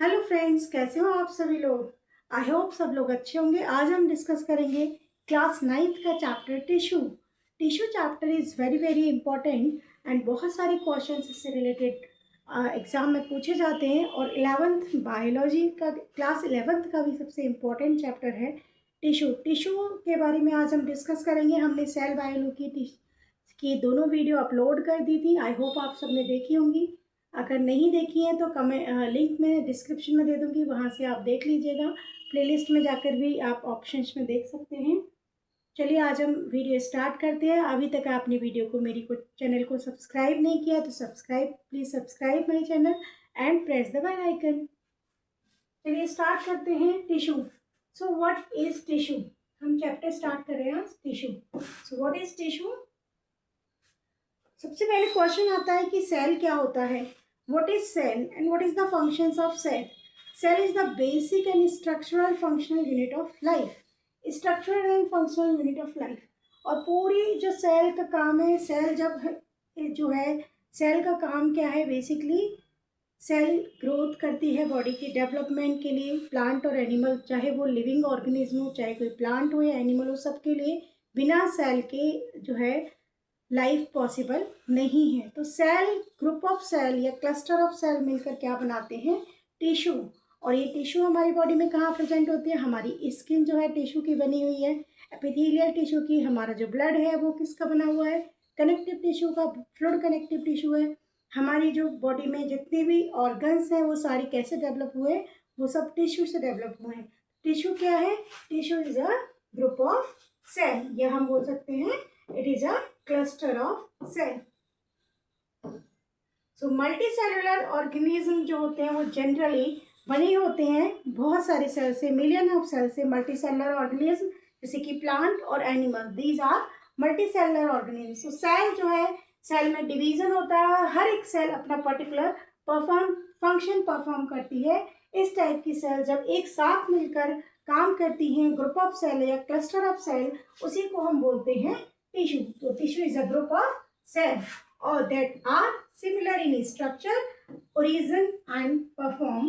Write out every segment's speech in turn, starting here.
Hello friends, कैसे हो आप सभी लोग। आई होप सब लोग अच्छे होंगे। आज हम डिस्कस करेंगे क्लास 9th का chapter tissue. Tissue chapter is very very important and बहुत सारे क्वेश्चंस इससे रिलेटेड एग्जाम में पूछे जाते हैं। और 11th बायोलॉजी का क्लास 11th का भी सबसे इम्पोर्टेंट चैप्टर है टिश्यू। टिश्यू के बारे में आज हम डिस्कस करेंगे। हमने सेल बायोलॉजी की दोनों वीडियो अपलोड कर दी थी। आई होप आप सबने देखी होंगी। अगर नहीं देखी है तो लिंक मैं डिस्क्रिप्शन में दे दूँगी, वहाँ से आप देख लीजिएगा। प्लेलिस्ट में जाकर भी आप ऑप्शंस में देख सकते हैं। चलिए आज हम वीडियो स्टार्ट करते हैं। अभी तक आपने वीडियो को चैनल को सब्सक्राइब नहीं किया तो please subscribe my channel and press the bell icon. चलिए स्टार्ट करते हैं। Tissue. So what is tissue. हम चैप्टर स्टार्ट कर रहे हैं आज tissue. So what is tissue. सबसे पहले क्वेश्चन आता है कि सेल क्या होता है। What is cell and what is the functions of cell? Cell is the basic and structural functional unit of life. Structural and functional unit of life. और पूरी जो सेल का काम है, सेल जो है सेल का काम क्या है बेसिकली। सेल ग्रोथ करती है बॉडी की डेवलपमेंट के लिए। प्लांट और एनिमल, चाहे वो लिविंग ऑर्गेनिज्म हो, चाहे कोई प्लांट हो या एनिमल हो, सबके लिए बिना सेल के जो है लाइफ पॉसिबल नहीं है। तो सेल, ग्रुप ऑफ सेल या क्लस्टर ऑफ सेल मिलकर क्या बनाते हैं, टिश्यू। और ये टिश्यू हमारी बॉडी में कहाँ प्रेजेंट होती है। हमारी स्किन जो है टिश्यू की बनी हुई है, एपिथेलियल टिश्यू की। हमारा जो ब्लड है वो किसका बना हुआ है, कनेक्टिव टिश्यू का, फ्लूइड कनेक्टिव टिश्यू है। हमारी जो बॉडी में जितने भी ऑर्गन्स हैं वो सारे कैसे डेवलप हुए, वो सब टिश्यू से डेवलप हुए हैं। टिश्यू क्या है, tissue is a group of cell, या हम बोल सकते हैं it is a cluster of cell. So multicellular organism जो होते हैं वो जनरली बने होते हैं बहुत सारे सेल से, मिलियन ऑफ सेल से। मल्टीसेलुलर ऑर्गेनिज्म जैसे कि प्लांट और animal, these are multicellular organism. So cell जो है, सेल में डिवीजन होता है। हर एक सेल अपना पर्टिकुलर फंक्शन परफॉर्म करती है। इस टाइप की सेल जब एक साथ मिलकर काम करती हैं, ग्रुप ऑफ सेल या क्लस्टर ऑफ सेल, उसी को हम बोलते हैं टिश्यू। तो tissue is a group of cell और that are similar in structure, origin and perform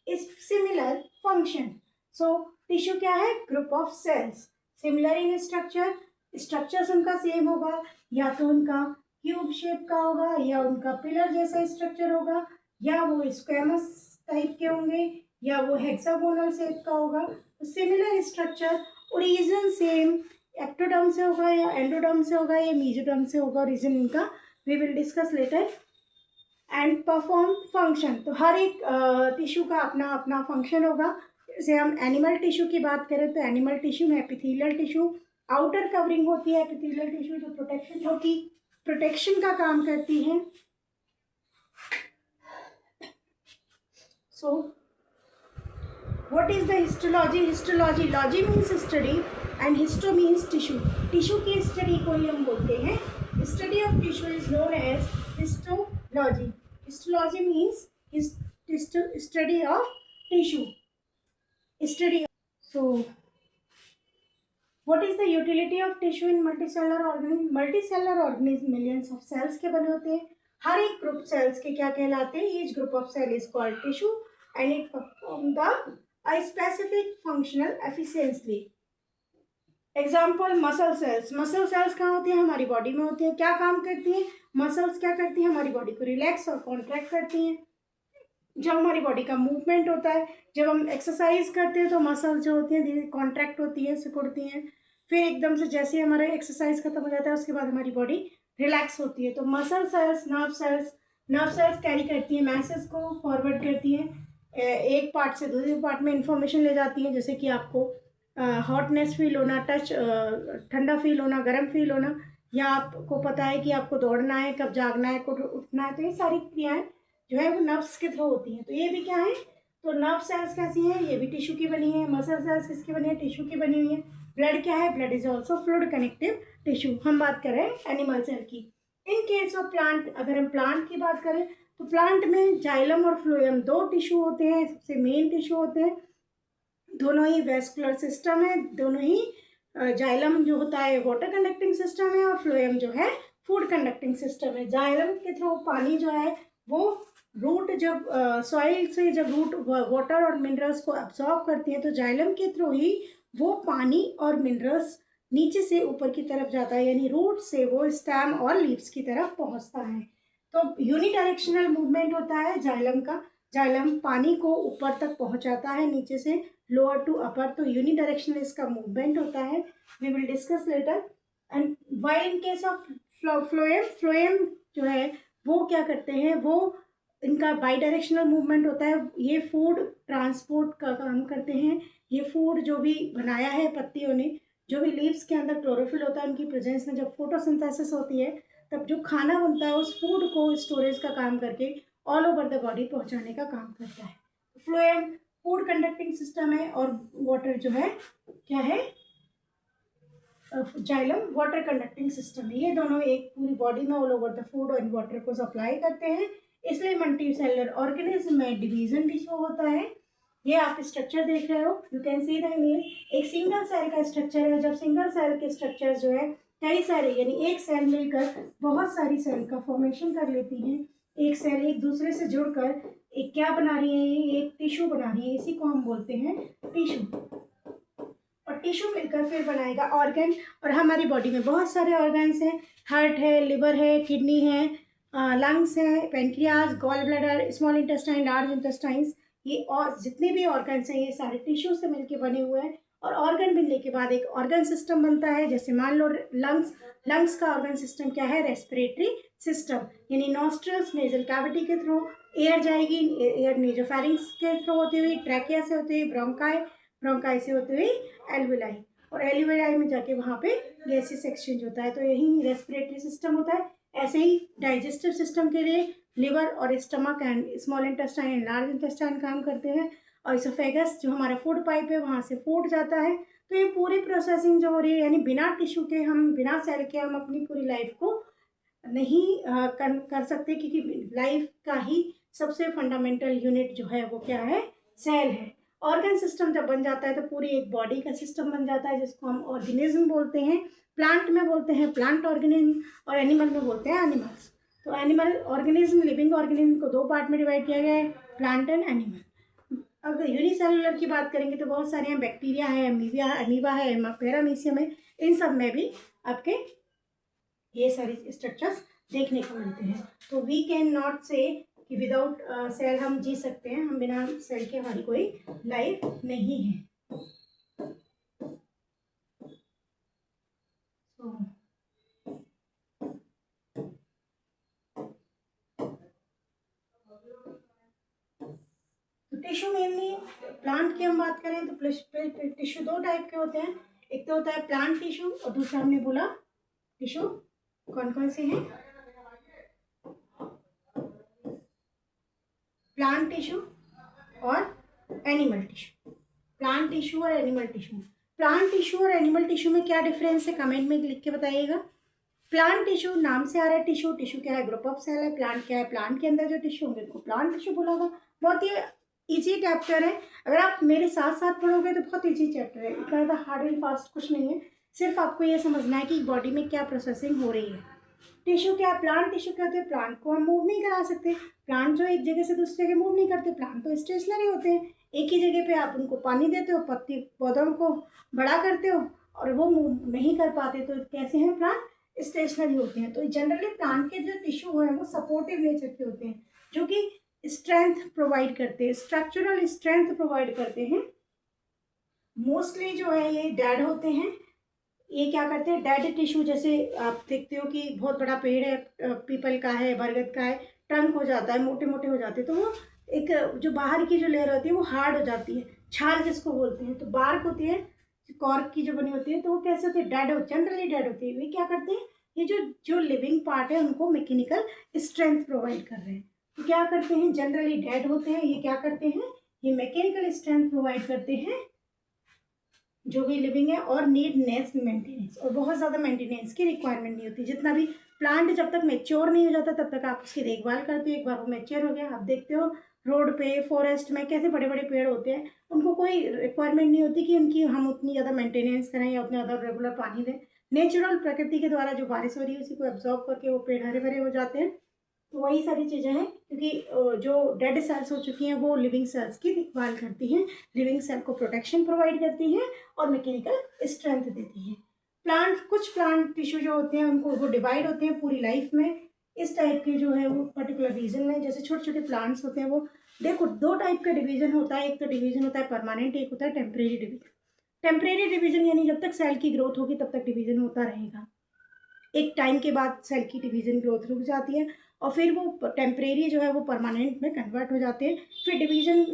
is similar function. So tissue क्या है, group of cells, similar in structure. Structures उनका सेम होगा, या तो उनका क्यूब शेप का होगा, या उनका पिलर जैसा स्ट्रक्चर होगा, या वो स्क्वेमस टाइप के होंगे, या वो हेक्सागोनल शेप का होगा। Similar structure, origin same, ectoderm से होगा या एंडोडर्म से होगा या मीजोडर्म से होगा। रीजन इनका we will discuss later. And perform function, तो हर एक टिश्यू का अपना अपना फंक्शन होगा। जैसे हम एनिमल टिश्यू की बात करें तो एनिमल टिश्यू में एपिथेलियल टिश्यू आउटर कवरिंग होती है। एपिथेलियल टिश्यू जो प्रोटेक्शन का काम करती है। So what is the histology. Histology, logy means study and histo means tissue. Tissue की स्टडी को ही हम बोलते हैं, study of tissue is known as histology. Histology means study of tissue, study. So what is the utility of tissue in multicellular organism. Multicellular organism millions of cells के बने होते हैं। हर एक ग्रुप सेल्स के क्या कहलाते हैं, each group of cell is called tissue and it perform the specific functional efficiently. Example, muscle cells. Muscle cells कहाँ होती है, हमारी बॉडी में होती है। क्या काम करती हैं मसल्स, क्या करती हैं, हमारी बॉडी को रिलैक्स और कॉन्ट्रैक्ट करती हैं। जब हमारी बॉडी का मूवमेंट होता है, जब हम एक्सरसाइज करते हैं तो मसल्स जो होती हैं धीरे कॉन्ट्रैक्ट होती है, सिकुड़ती हैं। फिर एकदम से जैसे ही हमारा एक्सरसाइज खत्म हो जाता है उसके बाद हमारी बॉडी रिलैक्स होती है। तो muscle cells, nerve cells carry करती हैं, मैसेज को फॉरवर्ड करती हैं, एक पार्ट से दूसरे पार्ट में इंफॉर्मेशन ले जाती हैं। जैसे कि आपको हॉटनेस फील होना, टच ठंडा फील होना, गर्म फील होना, या आपको पता है कि आपको दौड़ना है, कब जागना है, कब उठना है। तो ये सारी क्रियाएं जो है वो नर्व्स के थ्रू होती हैं। तो ये भी क्या है, तो नर्व सेल्स कैसी हैं, ये भी टिश्यू की बनी है। मसल सेल्स किसकी बनी है, टिश्यू की बनी हुई है। ब्लड क्या है, blood is also fluid connective tissue. हम बात कर रहे हैं एनिमल सेल की। इन केस ऑफ प्लांट, अगर हम प्लांट की बात करें तो प्लांट में जाइलम और फ्लोएम दो टिश्यू होते हैं, सबसे मेन टिश्यू होते हैं। दोनों ही वेस्कुलर सिस्टम है, दोनों ही जाइलम जो होता है वाटर कंडक्टिंग सिस्टम है और फ्लोएम जो है फूड कंडक्टिंग सिस्टम है। जाइलम के थ्रू पानी जो है वो रूट जब सॉइल से जब रूट वाटर और मिनरल्स को अब्सॉर्ब करती हैं तो जाइलम के थ्रू ही वो पानी और मिनरल्स नीचे से ऊपर की तरफ जाता है, यानी रूट से वो स्टेम और लीव्स की तरफ पहुंचता है। तो यूनिडायरेक्शनल मूवमेंट होता है जाइलम का। जाइलम पानी को ऊपर तक पहुंचाता है नीचे से लोअर टू अपर, तो यूनिडायरेक्शनल इसका मूवमेंट होता है। We will discuss later. And while in case of phloem जो है वो क्या करते हैं, वो इनका बाई डायरेक्शनल मूवमेंट होता है। ये फूड ट्रांसपोर्ट का काम करते हैं। ये फूड जो भी बनाया है पत्तियों ने, जो भी लीव्स के अंदर क्लोरोफिल होता है, उनकी प्रेजेंस में जब फोटोसिंथेसिस होती है तब जो खाना बनता है उस फूड को स्टोरेज का काम करके ऑल ओवर द बॉडी पहुंचाने का काम करता है। फ्लोएम फूड कंडक्टिंग सिस्टम है और वाटर जो है क्या है, जाइलम वाटर कंडक्टिंग सिस्टम है। ये दोनों एक पूरी बॉडी में ऑल ओवर द फूड और वाटर को सप्लाई करते हैं। इसलिए मल्टी सेलुलर ऑर्गेनिज्म में डिवीजन भी शो होता है। ये आप स्ट्रक्चर देख रहे हो, you can see the image. एक सिंगल सेल का स्ट्रक्चर है। जब सिंगल सेल के स्ट्रक्चर जो है कई सारे, यानी एक सेल मिलकर बहुत सारी सेल का फॉर्मेशन कर लेती हैं। एक सेल एक दूसरे से जुड़कर एक क्या बना रही है, ये एक टिश्यू बना रही है। इसी को हम बोलते हैं टिश्यू। और टिश्यू मिलकर फिर बनाएगा ऑर्गन। और हमारी बॉडी में बहुत सारे ऑर्गन्स हैं। हार्ट है, लिवर है, किडनी है, लंग्स है, pancreas, gall bladder, small intestine, large intestines. ये और जितने भी ऑर्गन्स हैं ये सारे टिश्यू से मिलके बने हुए हैं। और ऑर्गन बनने के बाद एक ऑर्गन सिस्टम बनता है। जैसे मान लो लंग्स का ऑर्गन सिस्टम क्या है, रेस्पिरेटरी सिस्टम, यानी नॉस्ट्रल्स नेजल कैविटी के थ्रू एयर जाएगी। एयर नेजोफैरिंग्स के थ्रू होती हुई, ट्रैकिया से होती हुई ब्रोंकाई से होती हुई एल्विलाई, और एल्विलाई में जाके वहाँ पे गैसेस एक्सचेंज होता है। तो यही रेस्पिरेटरी सिस्टम होता है। ऐसे ही डाइजेस्टिव सिस्टम के लिए लिवर और stomach and small intestine and large intestine काम करते हैं। और इसोफेगस जो हमारा फूड पाइप है वहाँ से फूड जाता है। तो ये पूरी प्रोसेसिंग जो हो रही है, यानी बिना टिश्यू के हम, बिना सेल के हम अपनी पूरी लाइफ को नहीं कर सकते, क्योंकि लाइफ का ही सबसे फंडामेंटल यूनिट जो है वो क्या है, सेल है। ऑर्गन सिस्टम जब बन जाता है तो पूरी एक बॉडी का सिस्टम बन जाता है, जिसको हम ऑर्गेनिज्म बोलते हैं। प्लांट में बोलते हैं प्लांट ऑर्गेनिज्म, और एनिमल में बोलते हैं एनिमल्स। तो एनिमल ऑर्गेनिज्म, लिविंग ऑर्गेनिज्म को दो पार्ट में डिवाइड किया गया है, प्लांट एंड एनिमल। अगर यूनिसेलुलर की बात करेंगे तो बहुत सारे हैं। बैक्टीरिया है, अमीबा है, पैरामीशियम है। इन सब में भी आपके ये सारी स्ट्रक्चर्स देखने को मिलते हैं। तो वी कैन नॉट से कि विदाउट सेल हम जी सकते हैं, हम बिना सेल के हमारी कोई लाइफ नहीं है। तो टिश्यू मेनली प्लांट की हम बात करें तो टिश्यू दो टाइप के होते हैं। एक तो होता है प्लांट टिश्यू और दूसरा हमने बोला टिश्यू कौन कौन से हैं, प्लांट टिश्यू और एनिमल टिश्यू। प्लांट टिश्यू और एनिमल टिश्यू, प्लांट टिश्यू और एनिमल टिश्यू में क्या डिफरेंस है कमेंट में लिख के बताइएगा। प्लांट टिश्यू नाम से आ रहा है, टिश्यू क्या है, ग्रुप ऑफ सेल है। प्लांट क्या है, प्लांट के अंदर जो टिश्यू होंगे उनको प्लांट टिश्यू बोला होगा। बहुत ही इजी चैप्टर है, अगर आप मेरे साथ साथ पढ़ोगे तो बहुत इजी चैप्टर है। इतना ज़्यादा हार्ड एंड फास्ट कुछ नहीं है, सिर्फ आपको ये समझना है कि बॉडी में क्या प्रोसेसिंग हो रही है। टिश्यू क्या है, प्लांट टिश्यू क्या होते हैं, प्लांट को हम मूव नहीं करा सकते। प्लांट जो एक जगह से दूसरी जगह मूव नहीं करते, प्लांट तो स्टेशनरी होते हैं। एक ही जगह पे आप उनको पानी देते हो, पत्ती पौधों को बड़ा करते हो और वो मूव नहीं कर पाते, तो कैसे हैं प्लांट, स्टेशनरी होते हैं। तो जनरली प्लांट के जो टिश्यू हैं वो सपोर्टिव नेचर के होते हैं, जो कि स्ट्रेंथ प्रोवाइड करते हैं, स्ट्रक्चरल स्ट्रेंथ प्रोवाइड करते हैं। मोस्टली जो है ये डेड होते हैं। ये क्या करते हैं, डेड टिश्यू, जैसे आप देखते हो कि बहुत बड़ा पेड़ है, पीपल का है, बरगद का है, ट्रंक हो जाता है, मोटे मोटे हो जाते हैं, तो वो एक जो बाहर की जो लेयर होती है वो हार्ड हो जाती है, छाल जिसको बोलते हैं। तो बार्क होती है कॉर्क की जो बनी होती है, तो वो कैसे होती है, डेड हो, जनरली डेड होती है। वे क्या करते हैं, ये जो लिविंग पार्ट है उनको मैकेनिकल स्ट्रेंथ प्रोवाइड कर रहे हैं। तो क्या करते हैं, जनरली डेड होते हैं, ये क्या करते हैं, ये मैकेनिकल स्ट्रेंथ प्रोवाइड करते हैं जो भी लिविंग है, और नीड नेस मेंटेनेंस, और बहुत ज़्यादा मेंटेनेंस की रिक्वायरमेंट नहीं होती। जितना भी प्लांट जब तक मैच्योर नहीं हो जाता तब तक आप उसकी देखभाल करते हो। एक बार वो मैच्योर हो गया, आप देखते हो रोड पे, फॉरेस्ट में कैसे बड़े बड़े पेड़ होते हैं, उनको कोई रिक्वायरमेंट नहीं होती कि उनकी हम उतनी ज़्यादा मेंटेनेंस करें या उतना ज़्यादा रेगुलर पानी दें। नेचुरल प्रकृति के द्वारा जो बारिश हो रही है उसी को एब्जॉर्ब करके वो पेड़ हरे भरे हो जाते हैं। तो वही सारी चीज़ें हैं, क्योंकि जो डेड सेल्स हो चुकी हैं वो लिविंग सेल्स की देखभाल करती हैं, लिविंग सेल को प्रोटेक्शन प्रोवाइड करती हैं और मैकेनिकल स्ट्रेंथ देती हैं। कुछ प्लांट टिश्यू जो होते हैं उनको वो डिवाइड होते हैं पूरी लाइफ में इस टाइप के जो है वो पर्टिकुलर रीजन में। जैसे छोटे छोटे प्लांट्स होते हैं वो देखो दो टाइप का डिवीजन होता है, एक तो डिवीजन होता है परमानेंट, एक होता है टेम्परेरी डिवीजन। टेम्परेरी डिवीजन यानी जब तक सेल की ग्रोथ होगी तब तक डिवीजन होता रहेगा, एक टाइम के बाद सेल की डिवीजन ग्रोथ रुक जाती है और फिर वो टेम्परेरी जो है वो परमानेंट में कन्वर्ट हो जाते हैं। फिर डिवीजन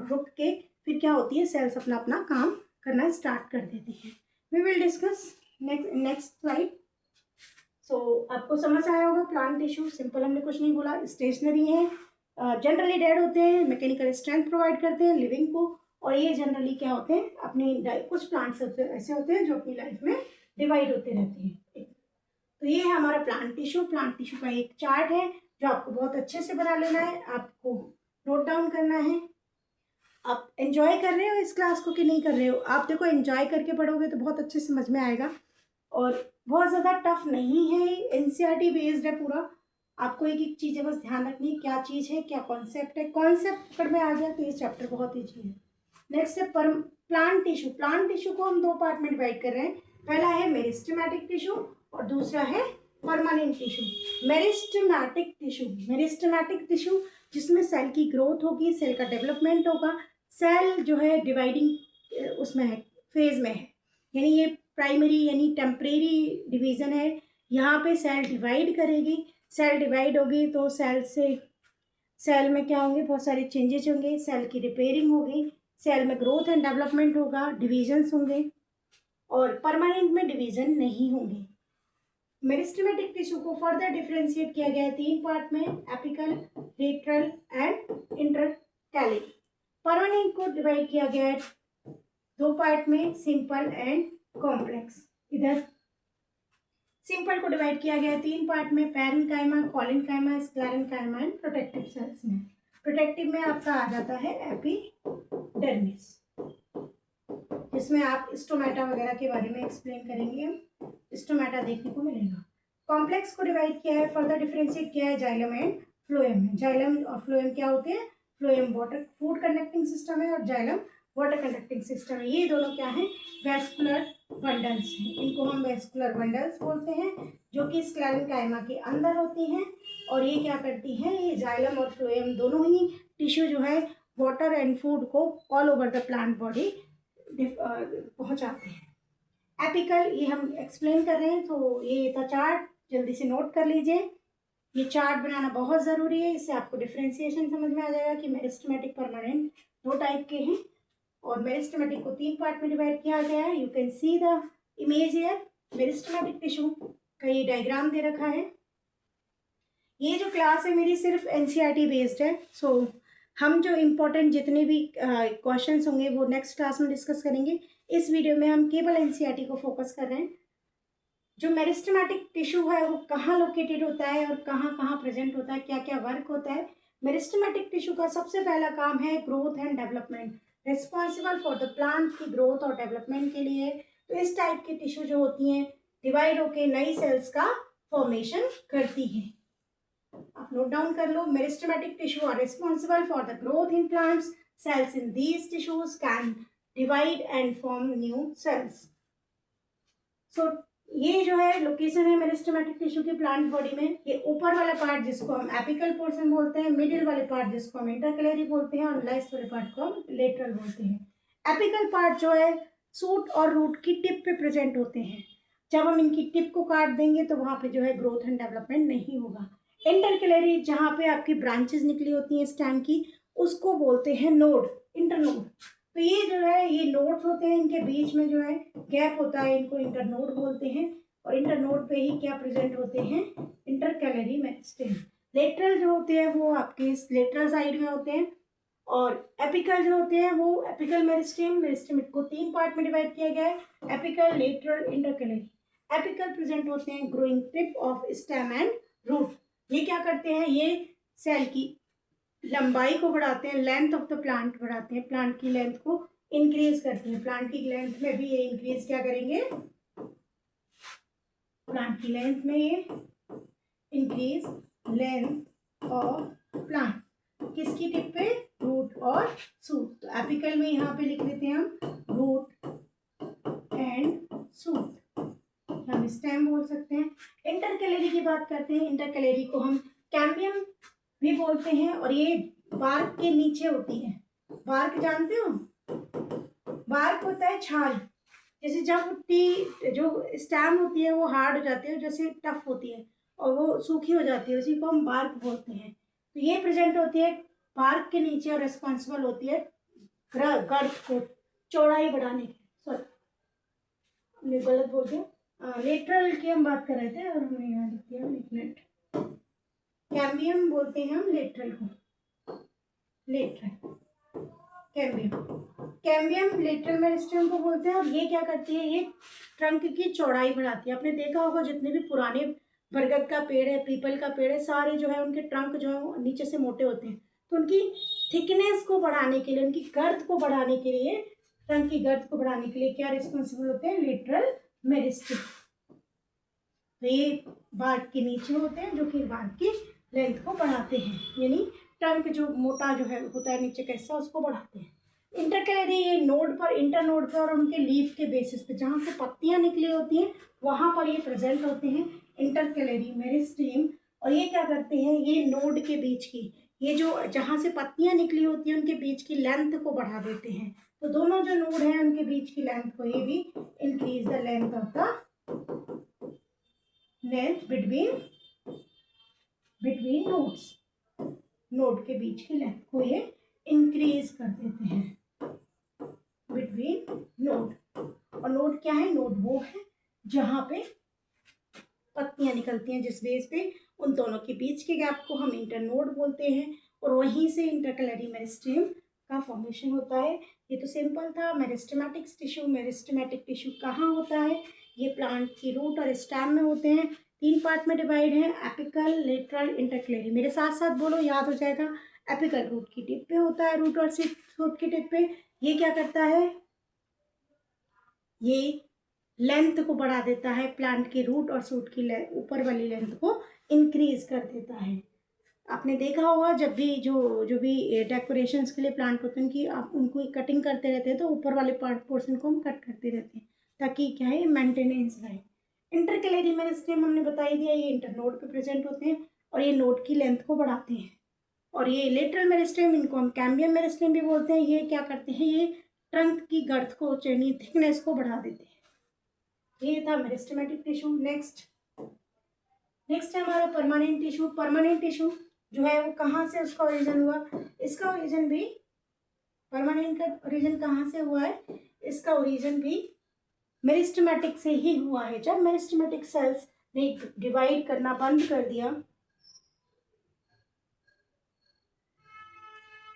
रुक के फिर क्या होती है, सेल्स अपना अपना काम करना स्टार्ट कर देती हैं। We will discuss next slide. So आपको समझ आया होगा, प्लांट टिश्यू सिंपल, हमने कुछ नहीं बोला, स्टेशनरी है, जनरली डेड होते हैं, मैकेनिकल स्ट्रेंथ प्रोवाइड करते हैं लिविंग को, और ये जनरली क्या होते हैं अपनी कुछ प्लांट्स ऐसे होते हैं जो अपनी लाइफ में डिवाइड होते रहते हैं। तो ये है हमारा प्लांट टिश्यू। प्लांट टिश्यू का एक चार्ट है जो आपको बहुत अच्छे से बना लेना है, आपको नोट डाउन करना है। आप एंजॉय कर रहे हो इस क्लास को कि नहीं कर रहे हो? आप देखो एंजॉय करके पढ़ोगे तो बहुत अच्छे समझ में आएगा और बहुत ज़्यादा टफ नहीं है, एनसीईआरटी बेस्ड है पूरा। आपको एक एक चीज़ें बस ध्यान रखनी है, क्या चीज़ है, क्या कॉन्सेप्ट है। कॉन्सेप्ट पकड़ में आ गया तो ये चैप्टर बहुत ईजी है। नेक्स्ट है प्लांट टिश्यू। प्लांट टिश्यू को हम दो पार्ट में डिवाइड कर रहे हैं, पहला है मेरिस्टेमेटिक टिश्यू और दूसरा है परमानेंट टिश्यू। मेरिस्टेमेटिक टिश्यू जिसमें सेल की ग्रोथ होगी, सेल का डेवलपमेंट होगा, सेल जो है डिवाइडिंग उसमें है, फेज में है, यानी ये प्राइमरी यानी टेम्परेरी डिवीज़न है। यहाँ पे सेल डिवाइड करेगी, सेल डिवाइड होगी तो सेल में क्या होंगे, बहुत सारे चेंजेस होंगे, सेल की रिपेयरिंग होगी, सेल में ग्रोथ एंड डेवलपमेंट होगा, डिवीजन्स होंगे, और परमानेंट में डिवीजन नहीं होंगे। मेरिस्टेमेटिक टिश्यू को फर्दर डिफ्रेंशिएट किया गया है तीन पार्ट में, apical, lateral and intercalary. Permanent को डिवाइड किया गया है दो पार्ट में, सिंपल एंड कॉम्प्लेक्स। इधर सिंपल को डिवाइड किया गया है तीन पार्ट में, parenchyma, collenchyma, sclerenchyma and protective cells में। प्रोटेक्टिव में आपका आ जाता है एपिडर्मिस, जिसमें आप स्टोमेटा वगैरह के बारे में एक्सप्लेन करेंगे, स्टोमेटा देखने को मिलेगा। कॉम्प्लेक्स को डिवाइड किया है, फर्दर डिफरेंशिएट किया है जाइलम एंड फ्लोएम में। जाइलम और फ्लोएम क्या होते हैं? Phloem water food conducting system है और जाइलम वाटर कंडक्टिंग सिस्टम है। ये दोनों क्या है? वेस्कुलर बंडल्स हैं, इनको हम वेस्कुलर बंडल्स बोलते हैं, जो कि स्क्लेरेन्काइमा के अंदर होती हैं। और ये क्या करती हैं, ये जाइलम और फ्लोएम दोनों ही टिश्यू जो है वाटर एंड फूड को all over the plant body पहुंचाते हैं। एपिकल ये हम एक्सप्लेन कर रहे हैं, तो ये था चार्ट, जल्दी से नोट कर लीजिए। ये चार्ट बनाना बहुत ज़रूरी है, इससे आपको डिफ्रेंसिएशन समझ में आ जाएगा कि मेरिस्टेमेटिक परमानेंट दो टाइप के हैं और मेरिस्टेमेटिक को तीन पार्ट में डिवाइड किया गया है। You can see the image here. Meristematic tissue का ये डायग्राम दे रखा है। ये जो क्लास है मेरी सिर्फ एनसीईआरटी बेस्ड है, सो हम जो इम्पोर्टेंट जितने भी क्वेश्चंस होंगे वो नेक्स्ट क्लास में डिस्कस करेंगे। इस वीडियो में हम केवल एनसीईआरटी को फोकस कर रहे हैं। जो मेरिस्टेमेटिक टिश्यू है वो कहाँ लोकेटेड होता है और कहाँ कहाँ प्रेजेंट होता है, क्या क्या वर्क होता है। मेरिस्टेमेटिक टिश्यू का सबसे पहला काम है growth and development, responsible for the plant की ग्रोथ और डेवलपमेंट के लिए। तो इस टाइप की टिश्यू जो होती हैं डिवाइड होकर नई सेल्स का फॉर्मेशन करती हैं। आप नोट डाउन कर लो, meristematic tissue are responsible for the growth in plants, cells in these tissues can divide and form new cells. So ये जो है लोकेशन है मेरिस्टेमेटिक टिश्यू की प्लांट बॉडी में। ये ऊपर वाला पार्ट जिसको हम एपिकल पोर्शन बोलते हैं, मिडिल वाले पार्ट जिसको हम इंटरकैलरी बोलते हैं और लास्ट वाले पार्ट को हम लेटरल बोलते हैं। एपिकल पार्ट जो है सूट और रूट की टिप पे प्रेजेंट होते हैं। जब हम इनकी टिप को काट देंगे तो वहाँ पे जो है ग्रोथ एंड डेवलपमेंट नहीं होगा। इंटरकैलरी जहाँ पे आपकी ब्रांचेस निकली होती हैं स्टेम की, उसको बोलते हैं नोड, इंटरनोड। तो ये जो है ये नोड्स होते हैं, इनके बीच में जो है गैप होता है, इनको इंटरनोड बोलते हैं। और इंटरनोड पे ही क्या प्रेजेंट होते हैं? Intercalary meristem. लेटरल जो होते हैं वो आपके लेटरल साइड में होते हैं और एपिकल जो होते हैं वो एपिकल मेरिस्टेम। मेरिस्टेम को तीन पार्ट में डिवाइड किया गया है, apical, lateral, intercalary. Apical present होते हैं growing tip of stem and root. ये क्या करते हैं? ये सेल की लंबाई को बढ़ाते हैं, लेंथ ऑफ द प्लांट बढ़ाते हैं, प्लांट की लेंथ को इंक्रीज करते हैं। प्लांट की लेंथ में भी ये इंक्रीज क्या करेंगे? प्लांट की लेंथ में ये इंक्रीज लेंथ और प्लांट, किसकी टिप पे, रूट और सूट। तो एपिकल में यहाँ पे लिख देते हैं हम रूट एंड सूट, हम स्टेम बोल सकते हैं। इंटरकैलरी की बात करते हैं, इंटरकैलरी को हम कैम्बियम भी बोलते हैं और ये बार्क के नीचे होती है। बार्क जानते हो, बार्क होता है छाल, जैसे जब टी जो स्टेम होती है वो हार्ड हो जाती है, जैसे टफ होती है और वो सूखी हो जाती है, उसी को हम बार्क बोलते हैं। तो ये प्रेजेंट होती है बार्क के नीचे और रिस्पॉन्सिबल होती है गर्थ को चौड़ाई बढ़ाने की। सॉरी हमने गलत बोल दिया, लेटरल की हम बात कर रहे थे और हमने यहाँ लिख दिया, एक मिनट, कैम्बियम बोलते हैं हम लेटरल को, lateral cambium, cambium lateral meristem को बोलते हैं। और ये क्या करती है, ये ट्रंक की चौड़ाई बढ़ाती है। आपने देखा होगा जितने भी पुराने बरगद का पेड़ है, पीपल का पेड़ है, सारे जो है उनके ट्रंक जो है वो नीचे से मोटे होते हैं, तो उनकी थिकनेस को बढ़ाने के लिए, उनकी गर्थ को बढ़ाने के लिए, ट्रंक की गर्थ को बढ़ाने के लिए क्या रिस्पॉन्सिबल होते हैं, लेटरल मेरिस्टेम। तो ये बार्क के नीचे होते हैं जो कि बार्क की लेंथ को बढ़ाते हैं, यानी ट्रंक जो मोटा जो है होता है नीचे का हिस्सा उसको बढ़ाते हैं। इंटरकैलरी ये नोड पर, इंटर नोड पर और उनके लीफ के बेसिस पे जहाँ से पत्तियां निकली होती हैं वहां पर ये प्रेजेंट होते हैं, इंटरकैलरी मेरिस्टेम। और ये क्या करते हैं, ये नोड के बीच की, ये जो जहाँ से पत्तियां निकली होती हैं उनके बीच की लेंथ को बढ़ा देते हैं। तो दोनों जो नोड हैं उनके बीच की लेंथ को, ये भी increase the length of the length between nodes, node के बीच की लेंथ को ये इंक्रीज कर देते हैं बिटवीन नोड। और नोड क्या है, नोड वो है जहां पे पत्तियां निकलती हैं, जिस बेस पे उन दोनों के बीच के गैप को हम इंटरनोड बोलते हैं और वहीं से इंटरकैलरी मेरिस्टेम का फॉर्मेशन होता है। ये तो सिंपल था। मेरिस्टेमेटिक टिश्यू, मेरिस्टेमेटिक टिश्यू कहाँ होता है, ये प्लांट की रूट और स्टेम में होते हैं। 3 पार्ट में डिवाइड है, एपिकल, लेटरल, इंटरकैलरी। मेरे साथ साथ बोलो, याद हो जाएगा। एपिकल रूट की टिप पे होता है, रूट और सूट की टिप पे। ये क्या करता है, ये लेंथ को बढ़ा देता है, प्लांट की रूट और सूट की ऊपर वाली लेंथ को इंक्रीज कर देता है। आपने देखा होगा जब भी जो भी डेकोरेशंस के लिए प्लांट होते हैं उनकी आप उनको कटिंग करते रहते हैं तो ऊपर वाले पार्ट पोर्शन को हम कट करते रहते हैं ताकि क्या है, मेंटेनेंस रहे। इंटरकैलरी मेरिस्टेम हमने बता ही दिया, ये इंटरनोड पे प्रेजेंट होते हैं और ये नोड की लेंथ को बढ़ाते हैं। और ये लेटरल मेरिस्टेम, इनको हम कैम्बियम मेरिस्टेम भी बोलते हैं, ये क्या करते हैं, ये ट्रंक की गर्थ को, यानी थिकनेस को बढ़ा देते हैं। ये था मेरिस्टेमेटिक टिश्यू। नेक्स्ट है हमारा परमानेंट टिश्यू। परमानेंट टिश्यू जो है वो कहाँ से उसका ओरिजिन हुआ, इसका ओरिजिन भी, परमानेंट का ओरिजिन कहाँ से हुआ है, इसका ओरिजिन भी मेरिस्टेमेटिक से ही हुआ है। जब मेरिस्टेमेटिक सेल्स ने डिवाइड करना बंद कर दिया,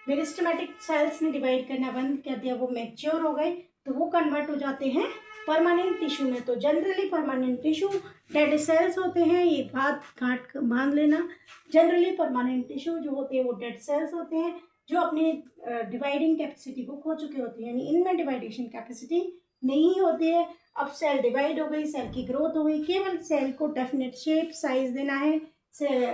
मेरिस्टेमेटिक सेल्स ने डिवाइड करना बंद कर दिया, वो मैच्योर हो गए तो वो कन्वर्ट हो जाते हैं परमानेंट टिश्यू में। तो generally permanent tissue dead cells होते हैं, ये बात गांठ बांध लेना। जनरली परमानेंट टिश्यू जो होते हैं वो डेड सेल्स होते हैं जो अपनी डिवाइडिंग कैपेसिटी को खो चुके होते हैं, यानी इनमें डिवाइडेशन कैपेसिटी नहीं होती है। अब सेल डिवाइड हो गई, सेल की ग्रोथ हो गई, केवल सेल को डेफिनेट शेप साइज देना है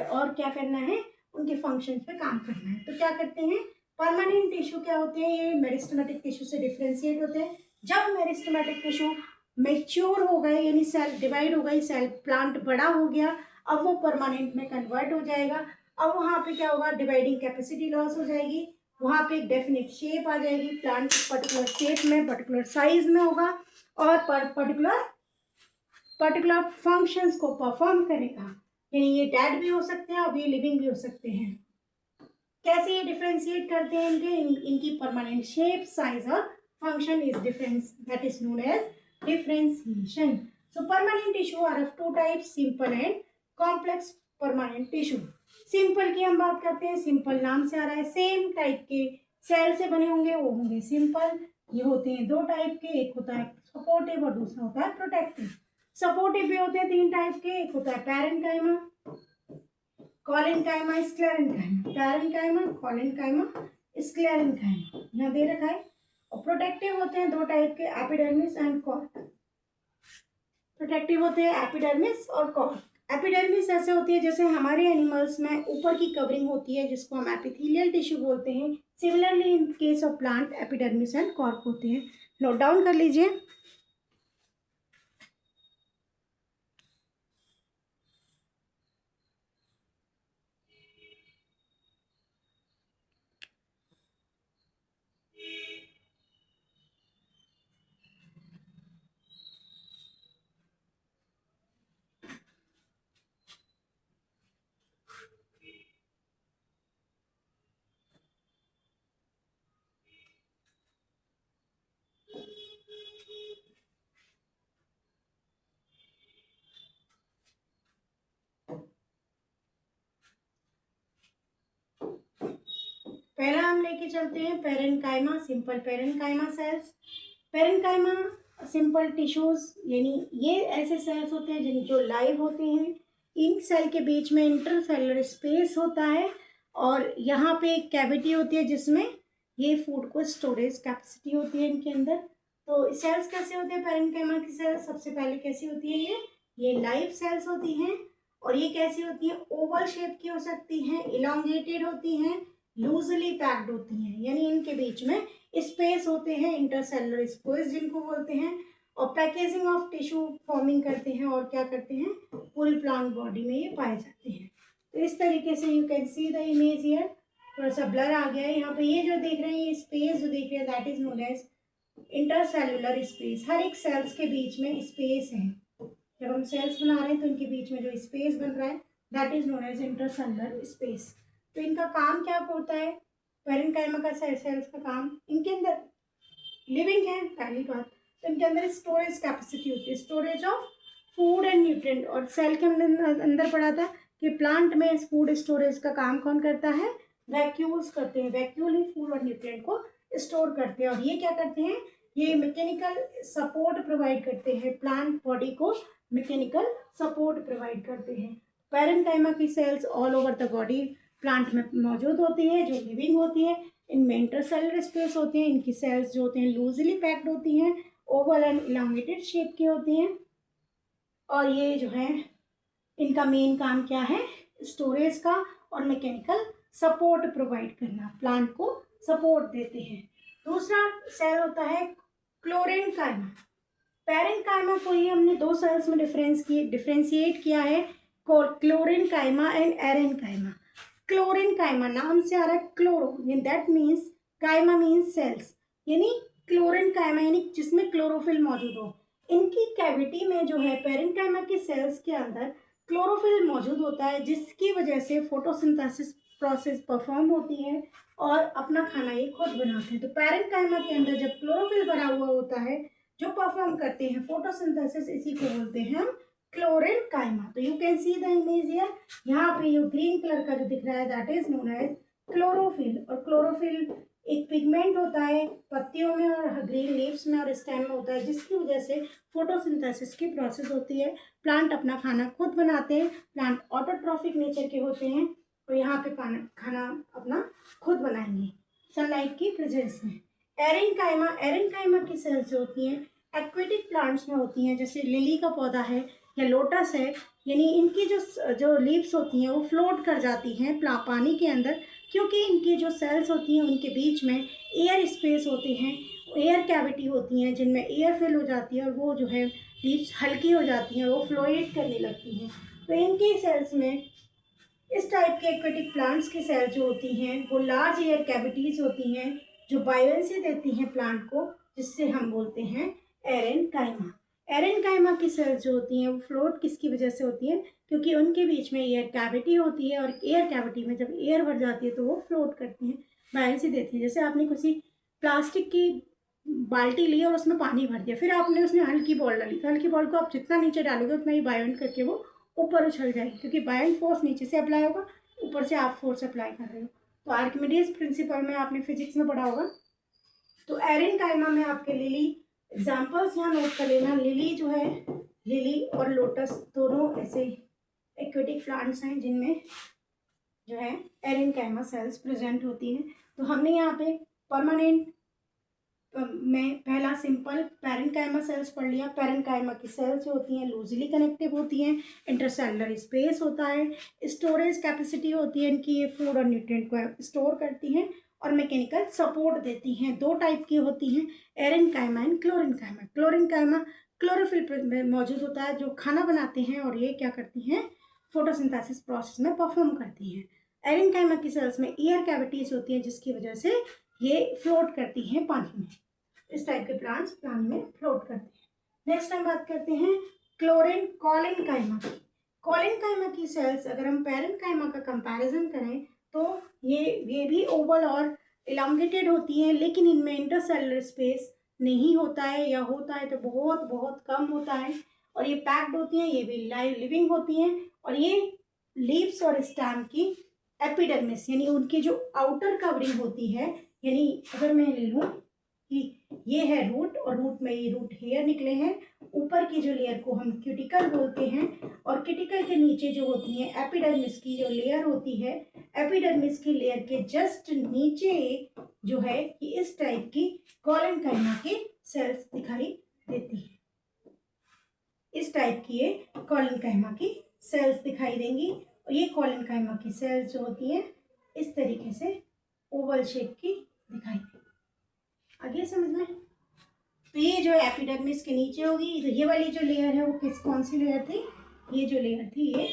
और क्या करना है, उनके फंक्शन पे काम करना है। तो क्या करते हैं, परमानेंट टिश्यू क्या होते हैं, ये मेरिस्टेमेटिक टिश्यू से डिफ्रेंशिएट होते हैं। जब मेरिस्टेमेटिक टिश्यू मेच्योर हो गए, यानी सेल डिवाइड हो गई, सेल प्लांट बड़ा हो गया, अब वो परमानेंट में कन्वर्ट हो जाएगा। अब वहाँ पे क्या होगा, डिवाइडिंग कैपेसिटी लॉस हो जाएगी, वहाँ पे एक डेफिनेट शेप आ जाएगी, प्लांट पर्टिकुलर शेप में, पर्टिकुलर साइज में होगा और पर्टिकुलर फंक्शंस को परफॉर्म करेगा। यानी ये डेड भी हो सकते हैं और ये लिविंग भी हो सकते हैं। कैसे ये डिफ्रेंशिएट करते हैं, इनकी परमानेंट शेप, साइज और function is difference, that is known as differentiation. So permanent tissue are of 2 types, simple and complex permanent tissue. Simple की हम बात करते हैं, सिंपल नाम से आ रहा है, सेम टाइप के सेल से बने होंगे वो होंगे सिंपल। ये होते हैं 2 टाइप के, एक होता है सपोर्टिव और दूसरा होता है प्रोटेक्टिव। सपोर्टिव भी होते हैं 3 टाइप के, एक होता है parenchyma, collenchyma, sclerenchyma, parenchyma, collenchyma, sclerenchyma, यहाँ दे रखा है। और प्रोटेक्टिव होते हैं 2 टाइप के, एपिडर्मिस एंड कॉर्क। प्रोटेक्टिव होते हैं एपिडर्मिस और कॉर्क। एपिडर्मिस ऐसे होती है जैसे हमारे एनिमल्स में ऊपर की कवरिंग होती है जिसको हम एपिथेलियल टिश्यू बोलते हैं। Similarly in case of plant epidermis and cork होते हैं। नोट डाउन कर लीजिए। पहला हम लेके चलते हैं parenchyma, simple parenchyma cells. Parenchyma simple tissues, यानी ये ऐसे सेल्स होते हैं जिन जो लाइव होते हैं। इन सेल के बीच में इंटरसेलुलर स्पेस होता है और यहाँ पे एक कैविटी होती है जिसमें ये फूड को स्टोरेज कैपेसिटी होती है इनके अंदर। तो सेल्स कैसे होते हैं पेरेन्काइमा की सेल्स? सबसे पहले कैसी होती है? ये लाइव सेल्स होती हैं और ये कैसी होती हैं? ओवल शेप की हो सकती हैं, इलांगेटेड होती हैं, लूजली पैक्ड होती हैं, यानी इनके बीच में स्पेस होते हैं, इंटरसेलुलर स्पेस जिनको बोलते हैं, और पैकेजिंग ऑफ टिश्यू फॉर्मिंग करते हैं और क्या करते हैं? पूरी प्लांट बॉडी में ये पाए जाते हैं। तो इस तरीके से you can see the image here. थोड़ा सा ब्लर आ गया है यहाँ पे। ये जो देख रहे हैं, ये स्पेस जो देख रहे हैं, that is known as intercellular space. हर एक सेल्स के बीच में स्पेस है। जब हम सेल्स बना रहे हैं तो इनके बीच में जो स्पेस बन रहा है that is known as intercellular space. तो इनका काम क्या होता है? पेरेन्काइमा का सेल्स का काम, इनके अंदर लिविंग है पहली बात, तो इनके अंदर स्टोरेज कैपेसिटी होती है, storage of food and nutrient. और सेल के अंदर पढ़ा था कि प्लांट में फूड स्टोरेज का काम कौन करता है? वैक्यूल्स करते हैं। वैक्यूल ही फूड और न्यूट्रिएंट को स्टोर करते हैं। और ये क्या करते हैं? ये मैकेनिकल सपोर्ट प्रोवाइड करते हैं, प्लांट बॉडी को मैकेनिकल सपोर्ट प्रोवाइड करते हैं। पेरेन्काइमा की cells all over the body plant में मौजूद होती है, जो लिविंग होती है। इनमें इंटरसेलुलर स्पेस होते हैं। इनकी सेल्स जो होती हैं लूजली पैक्ड होती हैं, ओवल एंड इलांगेटेड शेप की होती हैं। और ये जो है इनका मेन काम क्या है? स्टोरेज का और मैकेनिकल सपोर्ट प्रोवाइड करना, प्लांट को सपोर्ट देते हैं। दूसरा सेल होता है क्लोरेन्काइमा। पेरेन्काइमा को ही हमने दो सेल्स में डिफ्रेंशिएट किया है, क्लोरेन्काइमा एंड एरेन्काइमा। क्लोरेन्काइमा नाम से आ रहा है chloro, that means chyma means cells, यानी क्लोरेन्काइमा यानी जिसमें क्लोरोफिल मौजूद हो। इनकी कैविटी में जो है पेरेन्काइमा के सेल्स के अंदर क्लोरोफिल मौजूद होता है, जिसकी वजह से फोटोसिंथेसिस प्रोसेस परफॉर्म होती है और अपना खाना ये खुद बनाते हैं। तो पेरेन्काइमा के अंदर जब क्लोरोफिल भरा हुआ होता है, जो परफॉर्म करते हैं फोटोसिंथेसिस, इसी को बोलते हैं हम क्लोरेन्काइमा। तो you can see the image here. यहाँ पे ये ग्रीन कलर का जो दिख रहा है that is known as chlorophyll. और क्लोरोफिल एक पिगमेंट होता है पत्तियों में और ग्रीन लीव्स में और स्टेम में होता है, जिसकी वजह से फोटोसिंथेसिस की प्रोसेस होती है। प्लांट अपना खाना खुद बनाते हैं। प्लांट ऑटोट्रॉफिक नेचर के होते हैं, तो यहाँ पे खाना अपना खुद बनाएंगे सनलाइट की प्रेजेंस में। एरेन्काइमा की सेल्स जो होती हैं एक्वेटिक प्लांट्स में होती हैं, जैसे लिली का पौधा है या लोटस है, यानी इनकी जो लीव्स होती हैं वो फ्लोट कर जाती हैं पानी के अंदर, क्योंकि इनकी जो सेल्स होती हैं उनके बीच में एयर स्पेस होते हैं, एयर कैविटी होती हैं जिनमें एयर फिल हो जाती है और वो जो है लीव्स हल्की हो जाती हैं, वो फ्लोएट करने लगती हैं। तो इनकी सेल्स में इस टाइप के एक्वेटिक प्लांट्स की सेल्स जो होती हैं वो लार्ज एयर कैविटीज़ होती हैं जो बायोएंसी देती हैं प्लांट को, जिससे हम बोलते हैं एरेन्काइमा। एरेन्काइमा की सेल्स जो होती हैं वो फ्लोट किसकी वजह से होती है? क्योंकि उनके बीच में एयर कैविटी होती है और एयर कैविटी में जब एयर भर जाती है तो वो फ्लोट करती हैं, बायोएंसी देती हैं। जैसे आपने किसी प्लास्टिक की बाल्टी ली और उसमें पानी भर दिया, फिर आपने उसमें हल्की बॉल डाली, तो हल्की बॉल को आप जितना नीचे डालोगे उतना ही बायोंट करके वो ऊपर उछल जाएगी, क्योंकि बायोंट फोर्स नीचे से अप्लाई होगा, ऊपर से आप फोर्स अप्लाई कर रहे हो। तो आर्किमिडीज प्रिंसिपल में आपने फिजिक्स में पढ़ा होगा। तो एरेन्काइमा में आपके लिली एग्जाम्पल्स यहाँ नोट कर लेना। लिली जो है, लिली और लोटस दोनों ऐसे एक्वेटिक प्लांट्स हैं जिनमें जो है एरेन्काइमा सेल्स प्रेजेंट होती हैं। तो हमने यहाँ पे परमानेंट में पहला सिंपल पैरेन्काइमा सेल्स पढ़ लिया। पैरेन्काइमा की सेल्स जो होती हैं लूजली कनेक्टिव होती हैं, इंटरसेलुलर स्पेस होता है, स्टोरेज कैपेसिटी होती है इनकी, ये फूड और न्यूट्रिएंट को स्टोर करती हैं और मैकेनिकल सपोर्ट देती हैं। दो टाइप की होती हैं, एरेन्काइमा एंड क्लोरेन्काइमा। क्लोरेन्काइमा क्लोरोफिल में मौजूद होता है, जो खाना बनाते हैं और ये क्या करती हैं, फोटोसिंथेसिस प्रोसेस में परफॉर्म करती हैं। एरेन्काइमा की सेल्स में एयर कैविटीज होती हैं जिसकी वजह से ये फ्लोट करती हैं पानी में। इस टाइप के प्लांट्स पानी में फ्लोट करते हैं। नेक्स्ट हम बात करते हैं कॉलेनकाइमा की। कॉलेनकाइमा की सेल्स अगर हम पैरेन्काइमा का कंपैरिजन करें तो ये भी ओवल और इलांगेटेड होती हैं, लेकिन इनमें इंटरसेलुलर स्पेस नहीं होता है, या होता है तो बहुत बहुत कम होता है। और ये पैक्ड होती हैं, ये भी लाइव लिविंग होती हैं। और ये लीव्स और स्टेम की एपिडर्मिस यानी उनकी जो आउटर कवरिंग होती है, यानी अगर मैं ले लूँ कि ये है रूट और रूट में ये रूट हेयर निकले हैं, ऊपर की जो लेयर को हम क्यूटिकल बोलते हैं, और क्यूटिकल के नीचे जो होती है एपिडर्मिस की जो लेयर होती है, एपिडर्मिस की लेयर के जस्ट नीचे जो है कि इस टाइप की कॉलेनकाइमा की सेल्स दिखाई देती है। इस टाइप की ये कॉलेनकाइमा की सेल्स दिखाई देंगी। और ये कॉलेनकाइमा की सेल्स जो होती हैं इस तरीके से ओवल शेप की दिखाई देती है। आगे समझ में? तो ये जो एपिडर्मिस के नीचे होगी, तो ये वाली जो लेयर है वो कौन सी लेयर थी? ये जो लेयर थी ये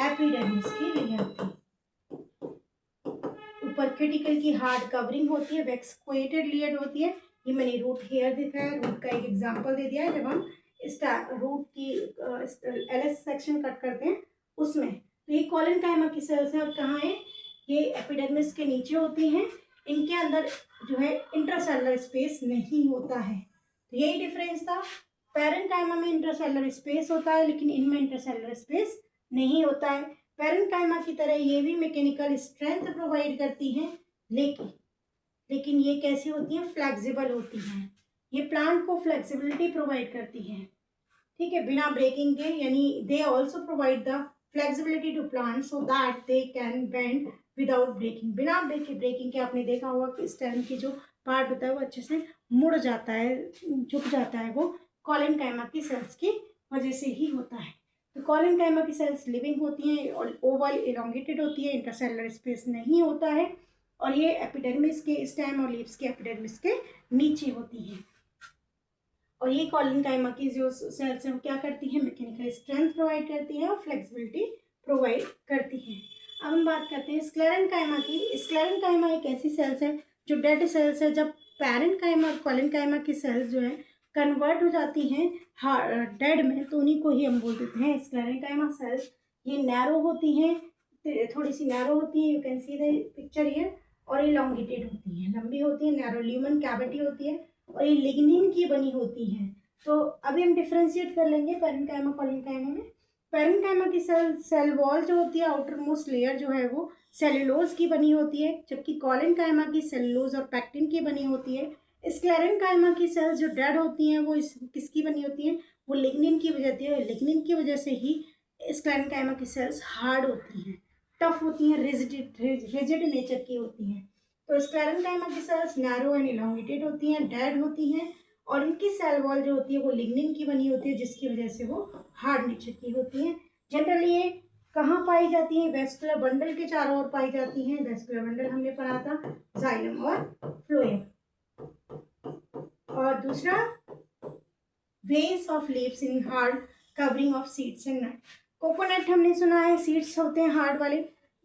एपिडर्मिस की लेयर थी। ऊपर क्यूटिकल की हार्ड कवरिंग होती है, वैक्सक्वेटेड लेयर होती है। ये मैंने रूट हेयर दिखाया, रूट का एक एग्जांपल दे दिया है। जब हम रूट की एलएस सेक्शन कट करते हैं उसमें, तो ये कॉलेनकाइमा की सेल्स हैं और कहाँ है? ये एपिडर्मिस के नीचे होती हैं। इनके अंदर जो है इंटरसेलुलर स्पेस नहीं होता है। तो यही डिफरेंस था, पैरेन्काइमा में इंटरसेलुलर स्पेस होता है लेकिन इनमें इंटरसेलुलर स्पेस नहीं होता है। पैरेन्काइमा की तरह ये भी मैकेनिकल स्ट्रेंथ प्रोवाइड करती हैं, लेकिन ये कैसी होती हैं? फ्लेक्सिबल होती हैं। ये प्लांट को फ्लेक्सिबिलिटी प्रोवाइड करती हैं, ठीक है, बिना ब्रेकिंग के। यानी they also provide the flexibility to plant so that they can bend without breaking. बिना ब्रेकिंग के आपने देखा होगा कि स्टेम की जो पार्ट होता है वो अच्छे से मुड़ जाता है, झुक जाता है, वो कॉलेनकाइमा की सेल्स की वजह से ही होता है। तो कॉलेनकाइमा की सेल्स लिविंग होती हैं और ओवल इलोंगेटेड होती है, इंटरसेलुलर स्पेस नहीं होता है, और ये एपिडर्मिस के स्टेम और लीव्स के एपिडर्मिस के नीचे होती हैं। और ये कॉलेनकाइमा की जो सेल्स हैं वो क्या करती हैं? मैकेनिकल स्ट्रेंथ प्रोवाइड करती हैं और फ्लेक्सिबिलिटी प्रोवाइड करती हैं। अब हम बात करते हैं स्क्लेरेन्काइमा की। स्क्लेरेन्काइमा एक ऐसी सेल्स है जो डेड सेल्स है। जब पैरेन्काइमा और कॉलेनकाइमा की सेल्स जो है कन्वर्ट हो जाती हैं डेड में, तो उन्हीं को ही हम बोल देते हैं स्क्लेरेन्काइमा सेल्स। ये नैरो होती हैं, थोड़ी सी नैरो होती है, you can see the picture here, और इलोंगेटेड होती हैं, लंबी होती है, नैरो ल्यूमन कैविटी होती है, और ये लिग्निन की बनी होती हैं। तो अभी हम डिफ्रेंशिएट कर लेंगे पैरेन्काइमा कॉलेनकाइमा में। पैरेन्काइमा की सेल वॉल जो होती है, आउटर मोस्ट लेयर जो है वो सेल्यूलोज की बनी होती है, जबकि कॉलेनकाइमा की सेल्यूलोज और पैक्टिन की बनी होती है। स्क्लेरेन्काइमा की सेल्स जो डेड होती हैं वो किसकी बनी होती हैं? वो लिग्निन की वजह होती है। लिग्निन की वजह से ही स्क्लेरेन्काइमा की सेल्स हार्ड होती हैं, टफ होती हैं, रिजिड नेचर की होती हैं। तो स्क्लेरेन्काइमा की सेल्स नैरो एंड इलोंगेटेड होती हैं, डेड होती हैं, और इनकी सेल वॉल जो होती है वो लिग्निन की बनी होती है, जिसकी वजह से वो हार्ड नेचर की होती हैं। जनरली ये कहाँ पाई जाती हैं? वेस्कुलर बंडल के चारों ओर पाई जाती हैं। वेस्कुलर बंडल हमने पढ़ा था, जाइलम और फ्लोएम। और दूसरा, veins of leaves in hard covering of seeds and nut. Coconut हमने सुना है सीड्स होते हैं हार्ड वाले,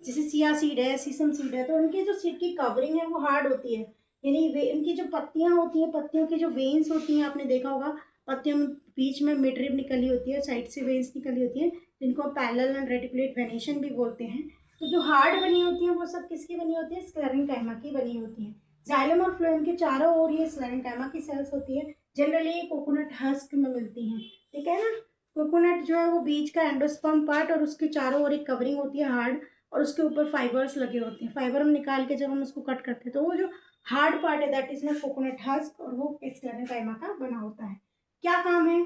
जैसे सिया सीड है, सीसम सीड है, तो उनकी जो सीड की कवरिंग है वो हार्ड होती है। यानी वे उनकी जो पत्तियां होती हैं, पत्तियों की जो वेन्स होती हैं, आपने देखा होगा पत्तियों में बीच में मिडरिब निकली होती है, साइड से वेन्स निकली होती हैं, जिनको पैरेलल एंड रेटिकुलेट वेनेशन भी बोलते हैं। तो जो हार्ड बनी होती हैं वो सब किसकी बनी होती है? स्क्लेरेन्काइमा की बनी होती है। जाइलम और फ्लोएम के चारों ओर ये स्क्लेरेन्काइमा की सेल्स होती है। जनरली कोकोनट हस्क में मिलती हैं, ठीक है ना। कोकोनट जो है वो बीज का एंडोस्पर्म पार्ट और उसके चारों ओर एक कवरिंग होती है हार्ड, और उसके ऊपर फाइबर्स लगे होते हैं। फाइबर हम निकाल के जब हम उसको कट करते हैं तो वो जो हार्ड पार्ट है दैट इज ना कोकोनट हस्क, और वो स्क्लेरेन्काइमा का बना होता है। क्या काम है?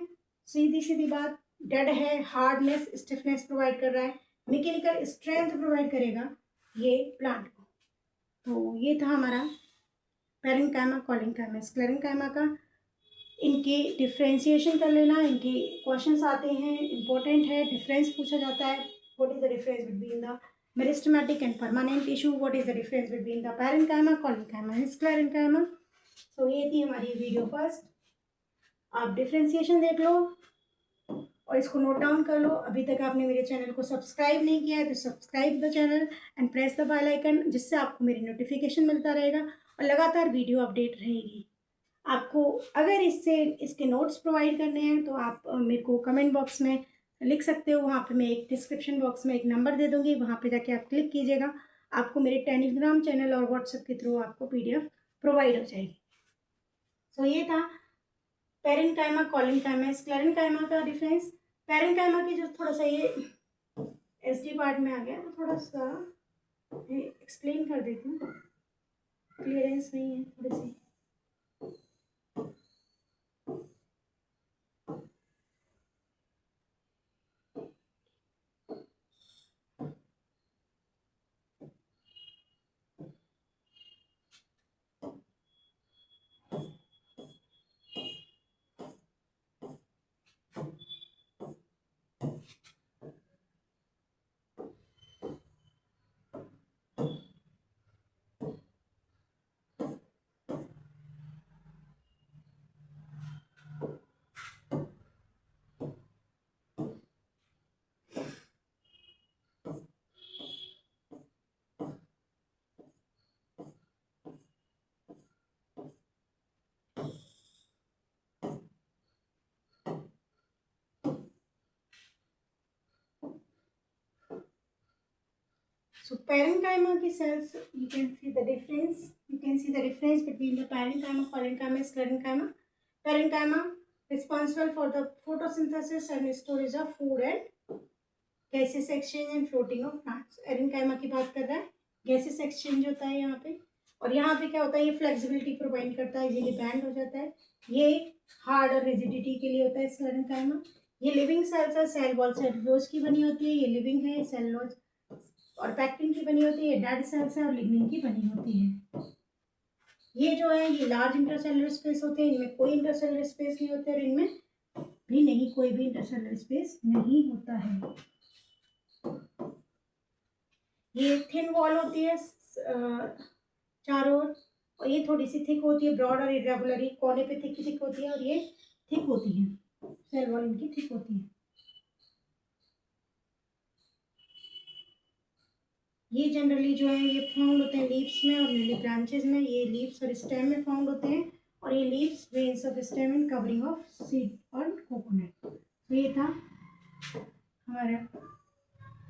सीधी सीधी बात, डेड है, हार्डनेस स्टिफनेस प्रोवाइड कर रहा है, मैकेनिकल स्ट्रेंथ प्रोवाइड करेगा ये प्लांट को। तो ये था हमारा पैरेन्काइमा, कॉलिन्काइमा, स्क्लेरेन्काइमा का इनके डिफ्रेंशिएशन कर लेना। इनके क्वेश्चंस आते हैं, इंपॉर्टेंट है, डिफरेंस पूछा जाता है। What is the difference between the meristematic and permanent tissue, what is the difference between the parenchyma, collenchyma and sclerenchyma. So ये थी हमारी वीडियो फर्स्ट। आप डिफ्रेंशिएशन देख लो और इसको नोट डाउन कर लो। अभी तक आपने मेरे चैनल को सब्सक्राइब नहीं किया है तो subscribe the channel and press the bell icon, जिससे आपको मेरी नोटिफिकेशन मिलता रहेगा और लगातार वीडियो अपडेट रहेगी। आपको अगर इसके नोट्स प्रोवाइड करने हैं तो आप मेरे को कमेंट बॉक्स में लिख सकते हो। वहाँ पे मैं एक डिस्क्रिप्शन बॉक्स में एक नंबर दे दूँगी, वहाँ पे जाके आप क्लिक कीजिएगा, आपको मेरे टेलीग्राम चैनल और व्हाट्सएप के थ्रू आपको PDF प्रोवाइड हो जाएगी। सो ये था पैरेन्काइमा, कॉलिन्काइमा, स्क्लेरेन्काइमा का डिफरेंस। पैरेन्काइमा की जो थोड़ा सा ये SD पार्ट में आ गया तो थोड़ा सा एक्सप्लेन कर देती हूँ, क्लियरेंस नहीं है थोड़ी सी। So parenchyma की cells, you can see the difference. You can see the difference between the parenchyma, collenchyma, sclerenchyma. Parenchyma responsible for the photosynthesis and storage of food and gaseous exchange and floating of plants. Parenchyma की बात कर रहा है, gaseous exchange होता है यहाँ पे, और यहाँ पे क्या होता है, ये फ्लेक्सिबिलिटी प्रोवाइड करता है, इजीली बैंड हो जाता है। ये हार्ड और रिजिडिटी के लिए होता है स्क्लेरेन्काइमा। ये लिविंग सेल्स है, सेल वॉल सेलुलोज की बनी होती है, ये लिविंग है, सेलुलोज और पैक्टिन की बनी होती है, डेड सेल्स है और लिग्निन की बनी होती है। ये जो है ये लार्ज इंटरसेलुलर स्पेस होते हैं, इनमें कोई इंटरसेलुलर स्पेस नहीं होते और इनमें भी नहीं कोई भी इंटरसेलुलर स्पेस नहीं होता है। ये थिन वॉल होती है चारों ओर, और ये थोड़ी सी थिक होती है, ब्रॉड और इरेगुलर, कोने पे थिक होती है और ये थिक होती है, सेल वॉल इनकी थिक होती है। ये जनरली जो है ये फाउंड होते हैं लीव्स में और नीली ब्रांचेस में। ये लीव्स और स्टेम में फाउंड होते हैं, और ये leaves veins of stem in covering of seed और कोकोनट। तो ये था हमारा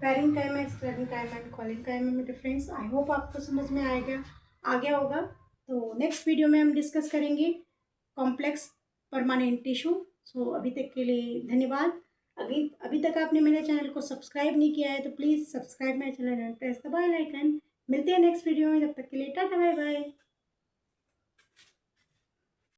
पैरेन्काइमा, स्क्लेरेन्काइमा एंड कॉलिन्काइमा में डिफरेंस। आई होप आपको समझ में आ गया होगा। तो नेक्स्ट वीडियो में हम डिस्कस करेंगे कॉम्प्लेक्स परमानेंट टिश्यू। सो अभी तक के लिए धन्यवाद। अभी तक आपने मेरे चैनल को सब्सक्राइब नहीं किया है तो please subscribe my channel and press the bell icon. मिलते हैं नेक्स्ट वीडियो में, जब तक के लिए टाटा बाय बाय।